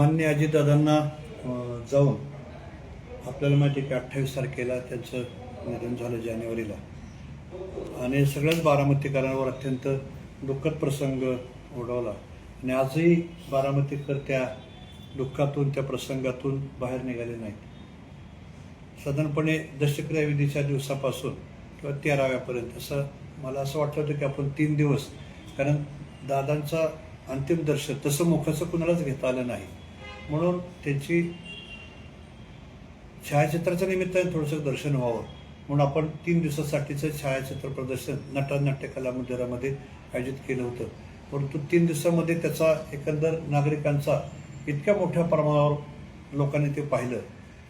माननीय अजितदादांना जाऊन आपल्याला माहिती आहे की 28 तारखेला त्यांचं निधन झालं जानेवारीला, आणि सगळ्याच बारामतीकरांवर अत्यंत दुःखद प्रसंग ओढवला. आणि आजही बारामतीकर त्या दुःखातून, त्या प्रसंगातून बाहेर निघाले नाहीत. साधारणपणे दशक्रिया विधीच्या दिवसापासून किंवा 13व्यापर्यंत मला असं वाटलं होतं की आपण 3 दिवस, कारण दादांचा अंतिम दर्शन तसं मुखाचं कुणालाच घेता आलं नाही, म्हणून त्यांची छायाचित्राच्या निमित्ताने थोडंसं दर्शन व्हावं म्हणून आपण 3 दिवसासाठीचं छायाचित्र प्रदर्शन नटराज नाट्यकला मंदिरामध्ये आयोजित केलं होतं. परंतु 3 दिवसामध्ये त्याचा एकंदर नागरिकांचा इतक्या मोठ्या प्रमाणावर लोकांनी ते पाहिलं,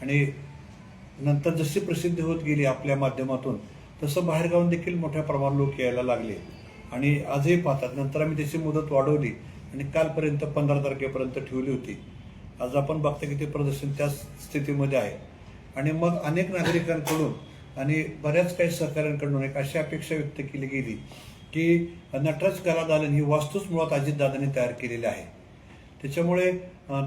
आणि नंतर जशी प्रसिद्धी होत गेली आपल्या माध्यमातून तसं बाहेरगावून देखील मोठ्या प्रमाणावर लोक यायला लागले. आणि आजही पाहतात. नंतर आम्ही त्याची मुदत वाढवली आणि कालपर्यंत 15 तारखेपर्यंत ठेवली होती. आज आपण बघता की ते प्रदर्शन त्या स्थितीमध्ये आहे. आणि मग अनेक नागरिकांकडून आणि बऱ्याच काही सहकाऱ्यांकडून एक अशी अपेक्षा व्यक्त केली गेली की नटराज कला दालन ही वास्तूच मुळात अजितदादांनी तयार केलेली आहे. त्याच्यामुळे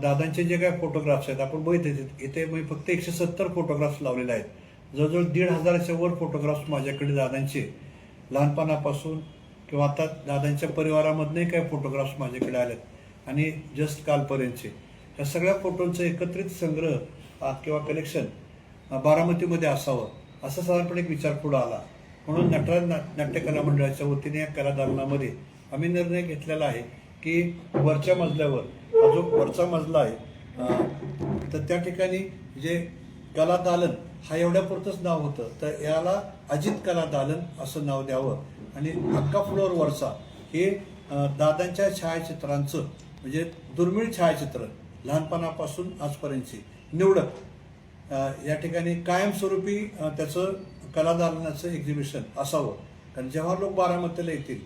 दादांचे जे काही फोटोग्राफ्स आहेत आपण बघितले, इथे मी फक्त 170 फोटोग्राफ्स लावलेले आहेत. जवळजवळ 1,500च्या वर फोटोग्राफ्स माझ्याकडे दादांचे लहानपणापासून किंवा आता दादांच्या परिवारामधनंही काही फोटोग्राफ्स माझ्याकडे आलेत, आणि जस्ट कालपर्यंतचे या सगळ्या फोटोंचं एकत्रित संग्रह किंवा कलेक्शन बारामतीमध्ये असावं असा साधारणपणे एक विचार पुढे आला. म्हणून नटराज नाट्यकला मंडळाच्या वतीने या कला दालनामध्ये आम्ही निर्णय घेतलेला आहे की वरच्या मजल्यावर, हा जो वरचा मजला आहे तर त्या ठिकाणी जे कला दालन हा एवढ्यापुरतंच नाव होतं, तर याला अजित कला दालन असं नाव द्यावं. आणि अख्खा फ्लोअर वरचा हे दादांच्या छायाचित्रांचं, म्हणजे दुर्मिळ छायाचित्र लहानपणापासून आजपर्यंतची निवडक या ठिकाणी कायमस्वरूपी त्याचं कला दालनाचं एक्झिबिशन असावं. कारण जेव्हा लोक बारामतीला येतील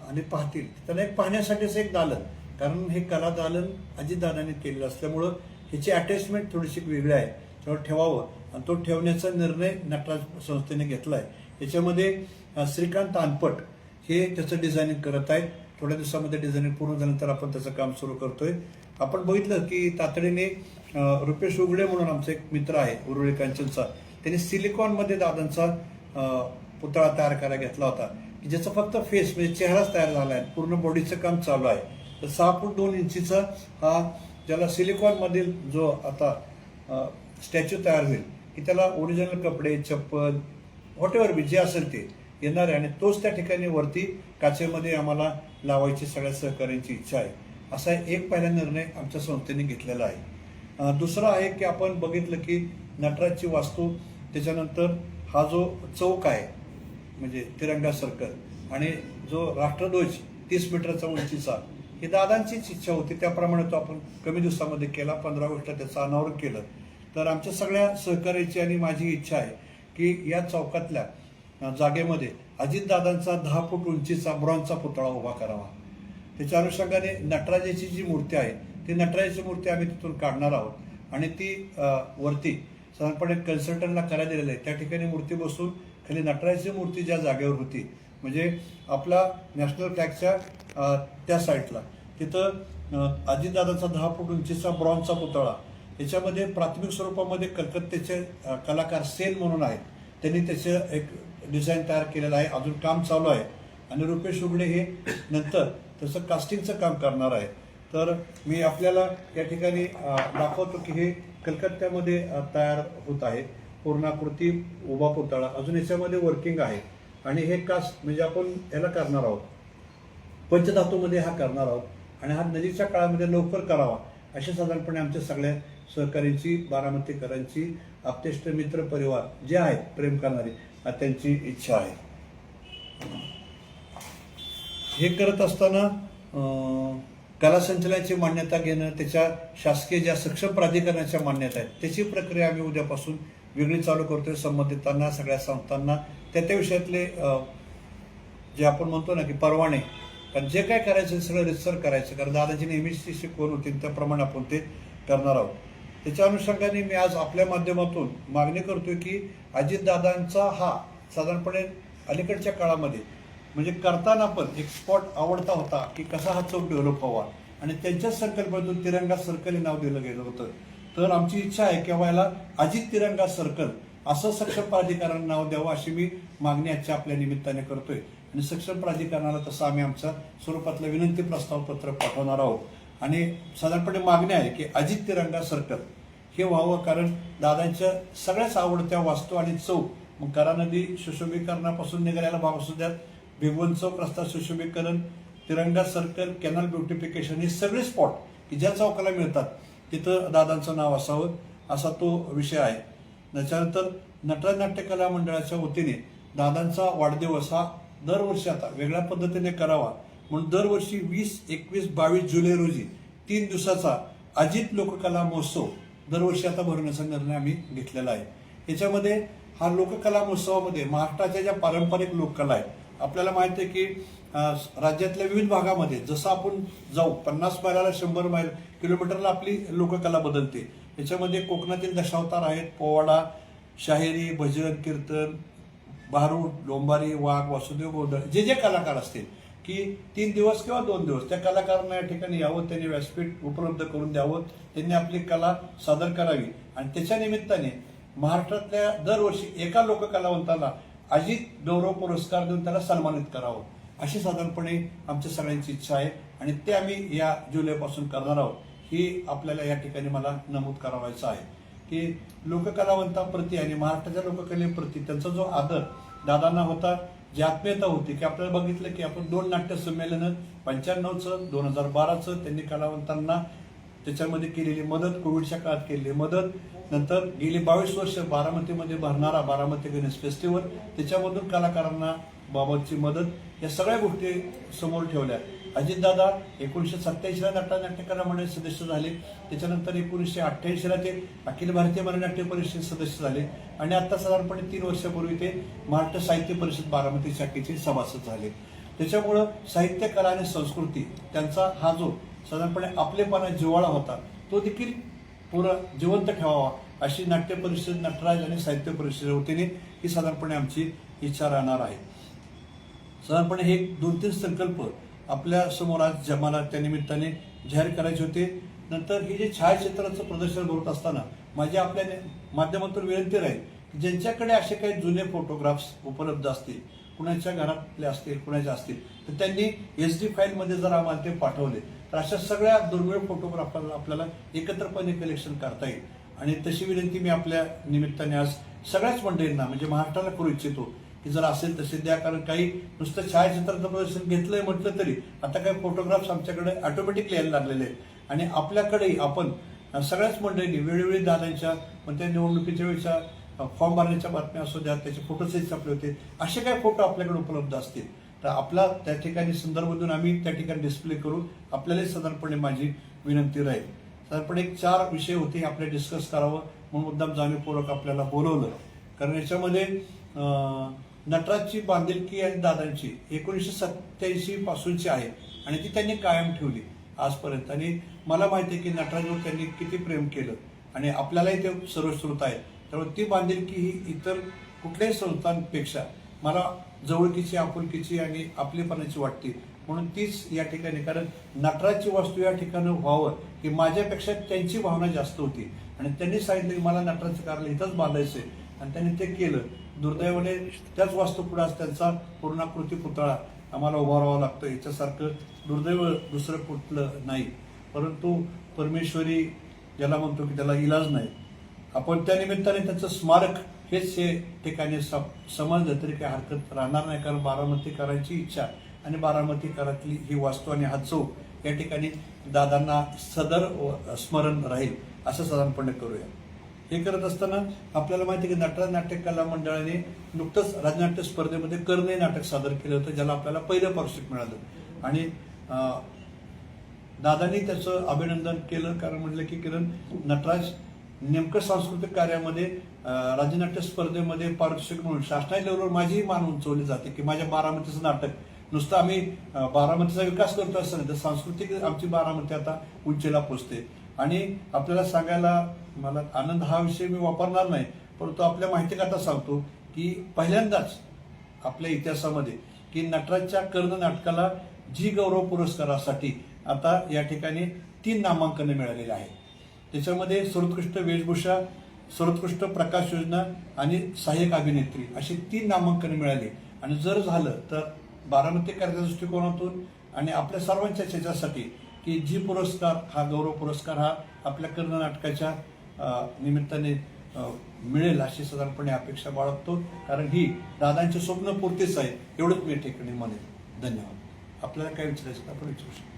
आणि पाहतील त्यांना एक पाहण्यासाठीच एक दालन, कारण हे कला दालन अजितदादांनी केलेलं असल्यामुळं ह्याची अटॅचमेंट थोडीशी वेगळी आहे, तेव्हा ठेवावं. आणि तो ठेवण्याचा निर्णय नटराज संस्थेने घेतला आहे. याच्यामध्ये श्रीकांत अनपट हे त्याचं डिझायनिंग करत आहेत. थोड्या दिवसामध्ये डिझायनिंग पूर्ण झाल्यानंतर आपण त्याचं काम सुरू करतोय. आपण बघितलं की तातडीने रुपेश उघडे म्हणून आमचा एक मित्र आहे उरुळी कांचनचा, त्यांनी सिलिकॉनमध्ये दादांचा पुतळा तयार करायला घेतला होता की ज्याचा फक्त फेस म्हणजे चेहराच तयार झाला आहे, पूर्ण बॉडीचं काम चालू आहे. तर 6 फूट 2 इंचीचा हा ज्याला सिलिकॉनमधील जो आता स्टॅच्यू तयार होईल की त्याला ओरिजिनल कपडे, चप्पल, व्हॉटेवर बी जे असेल ते येणार आहे. आणि तोच त्या ठिकाणी वरती काचेमध्ये आम्हाला लावायची सगळ्या सहकाऱ्यांची इच्छा आहे. असा एक पहिला निर्णय आमच्या संस्थेने घेतलेला आहे. दुसरा आहे की आपण बघितलं की नटराजची वास्तू, त्याच्यानंतर हा जो चौक आहे म्हणजे तिरंगा सर्कल, आणि जो राष्ट्रध्वज 30 मीटरचा उंचीचा, ही दादांचीच इच्छा होती. त्याप्रमाणे तो आपण कमी दिवसामध्ये केला. 15 ऑगस्टला त्याचं अनावरण केलं. तर आमच्या सगळ्या सहकार्याची आणि माझी इच्छा आहे की या चौकातल्या जागेमध्ये अजितदादांचा 10 फूट उंचीचा ब्रॉन्झचा पुतळा उभा करावा. त्याच्या अनुषंगाने नटराजाची जी मूर्ती आहे ती नटराजाची मूर्ती आम्ही तिथून काढणार आहोत, आणि ती वरती साधारणपणे कन्सल्टंटला करायला दिलेलं आहे. त्या ठिकाणी मूर्ती बसून खाली नटराजाची मूर्ती ज्या जागेवर होती, म्हणजे आपला नॅशनल फ्लॅगच्या त्या साईडला, तिथं अजितदादांचा 10 फूट उंचीचा ब्रॉन्झचा पुतळा, याच्यामध्ये प्राथमिक स्वरूपामध्ये कलकत्त्याचे कलाकार सेन म्हणून आहेत, त्यांनी त्याचं एक डिझाईन तयार केलेलं आहे. अजून काम चालू आहे. आणि रुपेश उघडे हे नंतर त्याचं कास्टिंगचं काम करणार आहे. तर मी आपल्याला या ठिकाणी दाखवतो की हे कलकत्त्यामध्ये तयार होत आहे पूर्णाकृती उभा पुतळा. अजून याच्यामध्ये वर्किंग आहे. आणि हे कास्ट म्हणजे आपण याला करणार आहोत, पंचधातूमध्ये हा करणार आहोत, आणि हा नजीकच्या काळामध्ये लवकर करावा अशी साधारणपणे आमच्या सगळ्या सहकाऱ्यांची, बारामतीकरांची, आप्तेष्ट मित्र परिवार जे आहेत प्रेम करणारे, त्यांची इच्छा आहे. हे करत असताना कला संचालनाची मान्यता घेणं, त्याच्या शासकीय ज्या सक्षम प्राधिकरणाच्या मान्यता आहेत त्याची प्रक्रिया आम्ही उद्यापासून वेगळी चालू करतोय. संबंधितांना, सगळ्या संस्थांना त्या विषयातले जे आपण म्हणतो ना की परवाने, कारण जे काय करायचं सगळं रितसर करायचं, कारण दादाची नेहमीची शिकवण होती त्याप्रमाणे आपण ते करणार आहोत. त्याच्या अनुषंगाने मी आज आपल्या माध्यमातून मागणी करतोय की अजितदादांचा हा साधारणपणे अलीकडच्या काळामध्ये म्हणजे करताना पण एक स्पॉट आवडता होता की कसा हा चौक डेव्हलप व्हावा. आणि त्यांच्याच संकल्पनेतून तिरंगा सर्कल हे नाव दिलं गेलं होतं. तर आमची इच्छा आहे की याला अजित तिरंगा सर्कल असं सक्षम प्राधिकरणानं नाव द्यावं अशी मी मागणी आजच्या आपल्या निमित्ताने करतोय. आणि सक्षम प्राधिकरणाला तसं आम्ही आमच्या स्वरूपातलं विनंती प्रस्ताव पत्र पाठवणार आहोत. आणि साधारणपणे मागणी आहे की अजित तिरंगा सर्कल हे व्हावं, कारण दादांच्या सगळ्याच आवडत्या वास्तू आणि चौक, मग करा नदी सुशोभीकरणापासून निघालेला भाग असू द्यात, भिगवण चौक रस्ता सुशोभीकरण, तिरंगा सर्कल, कॅनल ब्युटिफिकेशन, हे सगळे स्पॉट की ज्या चौकाला मिळतात तिथं दादांचं नाव असावं असा तो विषय आहे. त्याच्यानंतर नटराज नाट्य कला मंडळाच्या वतीने दादांचा वाढदिवस हा दरवर्षी आता वेगळ्या पद्धतीने करावा म्हणून दरवर्षी 20, 21, 22 जुलै रोजी 3 दिवसाचा अजित लोककला महोत्सव दरवर्षी आता भरवण्याचा निर्णय आम्ही घेतलेला आहे. याच्यामध्ये हा लोककला महोत्सवामध्ये महाराष्ट्राच्या ज्या पारंपरिक लोककला आहेत, आपल्याला माहिती आहे की राज्यातल्या विविध भागामध्ये जसं आपण जाऊ 50 मैलाला 100 किलोमीटरला आपली लोककला बदलते. याच्यामध्ये कोकणातील दशावतार आहेत, पोवाडा, शाहिरी, भजन, कीर्तन, भारूड, लोंबारी, वाघ, वासुदेव, गोंधळ, जे जे कलाकार असतील की 3 दिवस किंवा 2 दिवस त्या कलाकारांना या ठिकाणी यावं, त्यांनी व्यासपीठ उपलब्ध करून द्यावं, त्यांनी आपली कला सादर करावी. आणि त्याच्या निमित्ताने महाराष्ट्रातल्या दरवर्षी एका लोककलावंताला अजित गौरव पुरस्कार देऊन त्याला सन्मानित करावं अशी साधारणपणे आमच्या सगळ्यांची इच्छा आहे. आणि ते आम्ही या जुलैपासून करणार आहोत. ही आपल्याला या ठिकाणी मला नमूद करावायचं आहे की लोककलावंताप्रती आणि महाराष्ट्राच्या लोककलेप्रती त्यांचा जो आदर दादांना होता, जी आत्मीयता होती की आपल्याला बघितलं की आपण 2 नाट्य संमेलनं 95चं 2012चं त्यांनी कलावंतांना त्याच्यामध्ये केलेली मदत, कोविडच्या काळात केलेली मदत, नंतर गेली 22 वर्ष बारामतीमध्ये भरणारा बारामती गणेश फेस्टिवल, त्याच्यामधून कलाकारांना बाबतची मदत, या सगळ्या गोष्टी समोर ठेवल्या. अजितदादा 1987ला नटराज नाट्य कला मंडळ सदस्य झाले. त्याच्यानंतर 1988ला ते अखिल भारतीय मराठी नाट्य परिषद सदस्य झाले आणि आता साधारणपणे 3 वर्षापूर्वी ते महाराष्ट्र साहित्य परिषद बारामती शाखेचे सभासद झाले. त्याच्यामुळं साहित्य, कला आणि संस्कृती त्यांचा हा जो साधारणपणे आपलेपणा, जिव्हाळा होता तो देखील पुरा जिवंत ठेवावा अशी नाट्य परिषद, नटराज आणि साहित्य परिषदेच्या वतीने ही साधारणपणे आमची इच्छा राहणार आहे. साधारणपणे हे 2-3 संकल्प आपल्या समोर आज मला त्या निमित्ताने जाहीर करायचे होते. नंतर हे जे छायाचित्राचं प्रदर्शन भरत असताना माझी आपल्या माध्यमातून विनंती राहील की ज्यांच्याकडे असे काही जुने फोटोग्राफ्स उपलब्ध असतील, कुणाच्या घरातले असतील, कुणाच्या असतील, तर त्यांनी SD फाईलमध्ये जर आम्हाला ते पाठवले तर अशा सगळ्या दुर्मिळ फोटोग्राफरला आपल्याला एकत्रपणे कलेक्शन करता येईल. आणि तशी विनंती मी आपल्या निमित्ताने आज सगळ्याच मंडळींना म्हणजे महाराष्ट्राला करू इच्छितो की जर असेल तसे द्या. कारण काही नुसतं छायाचित्राचं प्रदर्शन घेतलंय म्हटलं तरी आता काही फोटोग्राफ्स आमच्याकडे ऑटोमॅटिकली यायला लागलेले आहेत आणि आपल्याकडेही आपण सगळ्याच मंडळींनी वेळोवेळी दादांच्या पण त्या निवडणुकीच्या वेळेच्या फॉर्म भरण्याच्या बातम्या असू द्या, त्याचे फोटोसही छापले होते, असे काही फोटो आपल्याकडे उपलब्ध असतील तर आपला त्या ठिकाणी संदर्भ देऊन आम्ही त्या ठिकाणी डिस्प्ले करू. आपल्यालाही साधारणपणे माझी विनंती राहील. साधारणपणे 4 विषय होते आपले डिस्कस करावं म्हणून मुद्दाम जाणीवपूर्वक आपल्याला बोलवलं. कारण याच्यामध्ये नटराजची बांधिलकी आणि दादांची 1987 पासूनची आहे आणि ती त्यांनी कायम ठेवली आजपर्यंत. आणि मला माहिती आहे की नटराजवर त्यांनी किती प्रेम केलं आणि आपल्यालाही ते सर्वश्रुत आहे. त्यामुळे ती बांधिलकी ही इतर कुठल्याही संस्थांपेक्षा मला जवळकीची, आपुलकीची आणि आपलेपणाची वाटते. म्हणून तीच या ठिकाणी, कारण नटराजची वास्तू या ठिकाणी व्हावं की माझ्यापेक्षा त्यांची भावना जास्त होती आणि त्यांनी सांगितलं की मला नटराजचं कार्यालय इथंच बांधायचंय आणि त्यांनी ते केलं. दुर्दैवाने त्याच वास्तू पुढे त्यांचा पूर्णाकृती पुतळा आम्हाला उभा राहावा लागतो. याच्यासारखं दुर्दैव दुसरं कुठलं नाही. परंतु परमेश्वरी ज्याला म्हणतो की त्याला इलाज नाही. आपण त्या निमित्ताने त्याचं स्मारक हेच हे ठिकाणी समजलं तरी काही हरकत राहणार नाही. कारण बारामतीकरांची इच्छा आणि बारामतीकरातली ही वास्तू आणि हा चौक या ठिकाणी दादांना सदर स्मरण राहील असं साधारणपणे करूया. हे करत असताना आपल्याला माहिती आहे की नटराज नाट्य कला मंडळाने नुकतंच राज्यनाट्य स्पर्धेमध्ये कर्णे नाटक सादर केलं होतं, ज्याला आपल्याला पहिलं पारितोषिक मिळालं आणि दादांनी त्याचं अभिनंदन केलं. कारण म्हटलं की किरण, नटराज नेमकं सांस्कृतिक कार्यामध्ये राज्यनाट्य स्पर्धेमध्ये पारितोषिक म्हणून शासनाच्या लेवलवर माझीही मान उंचवली जाते की माझ्या बारामतीचं नाटक नुसतं आम्ही बारामतीचा विकास करतो असं नाही तर सांस्कृतिक आमची बारामती आता उंचीला पोचते. आणि आपल्याला सांगायला मला आनंद हा विषय मी वापरणार नाही, परंतु आपल्या माहितीकरता सांगतो की पहिल्यांदाच आपल्या इतिहासामध्ये की नटराजच्या कर्ण नाटकाला जी गौरव पुरस्कारासाठी आता या ठिकाणी 3 नामांकनं मिळालेली आहेत. त्याच्यामध्ये सर्वोत्कृष्ट वेशभूषा, सर्वोत्कृष्ट प्रकाश योजना आणि सहाय्यक अभिनेत्री अशी 3 नामांकनं मिळाली. आणि जर झालं तर बारामतीकरांच्या दृष्टिकोनातून आणि आपल्या सर्वांच्या ह्याच्यासाठी की जी पुरस्कार हा गौरव पुरस्कार हा आपल्या कर्ण नाटकाच्या निमित्ताने मिळेल अशी साधारणपणे अपेक्षा बाळगतो. कारण ही दादांचे स्वप्नपूर्तीच आहे एवढंच मी ठिकाणी म्हणेन. धन्यवाद. आपल्याला काय विचारायचं आपण विचारू शकतो.